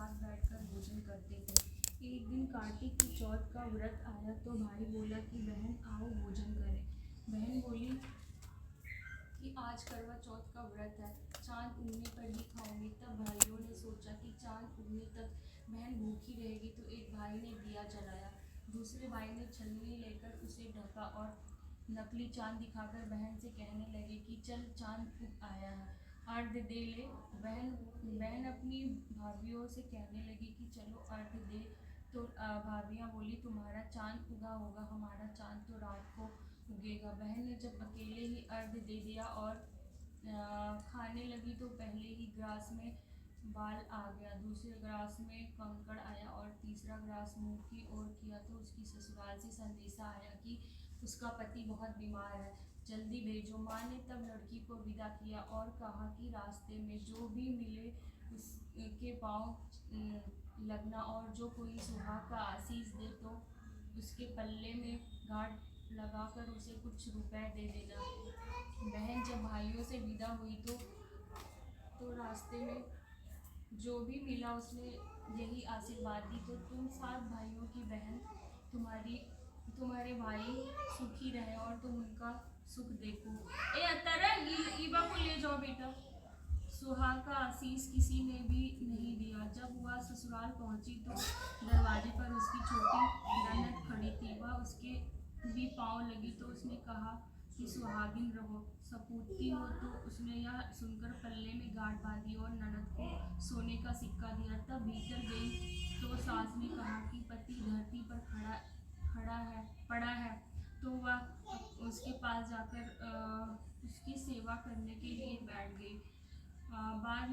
साथ बैठकर भोजन करते थे। एक दिन कार्तिक की चौथ का व्रत आया तो भाई बोला कि बहन आओ भोजन करें। बहन बोली कि आज करवा चौथ का व्रत है, चांद उगने पर ही खाऊंगी। तब भाइयों ने सोचा कि चांद उगने तक बहन भूखी रहेगी, तो एक भाई ने दिया जलाया, दूसरे भाई ने छलनी लेकर उसे ढका और नकली चांद दिखाकर बहन से कहने लगे कि चल चांद उग आया है, अर्घ दे ले। बहन अपनी भाभियों से कहने लगी कि चलो अर्घ दे। तो भाभियाँ बोली तुम्हारा चांद उगा होगा, हमारा चांद तो रात को उगेगा। बहन ने जब अकेले ही अर्घ दे दिया और खाने लगी तो पहले ही ग्रास में बाल आ गया, दूसरे ग्रास में कंकड़ आया और तीसरा ग्रास मुंह की ओर किया तो उसकी ससुराल से संदेशा आया कि उसका पति बहुत बीमार है, जल्दी भेजो। माँ ने तब लड़की को विदा किया और कहा कि रास्ते में जो भी मिले उसके पाँव लगना और जो कोई सुहाग का आशीष दे तो उसके पल्ले में गांठ लगाकर उसे कुछ रुपए दे देना। बहन जब भाइयों से विदा हुई तो रास्ते में जो भी मिला उसने यही आशीर्वाद दी, तो तुम 7 भाइयों की बहन, तुम्हारे भाई सुखी रहे और तुम उनका सुख देखो। ए अतरा ईबा को ले जाओ बेटा। सुहाग का आशीष किसी ने भी नहीं दिया। जब वह ससुराल पहुंची तो दरवाजे पर उसकी छोटी ननद खड़ी थी, वह उसके भी पाँव लगी तो उसने कहा कि सुहागिन रहो, सपूती हो। तो उसने यह सुनकर पल्ले में गांठ बांधी और ननद को सोने का सिक्का दिया। तब भीतर गई तो सास ने कहा कि पति धरती पर पड़ा है, तो वह उसके पास जाकर उसकी सेवा करने के लिए बैठ गई। बाद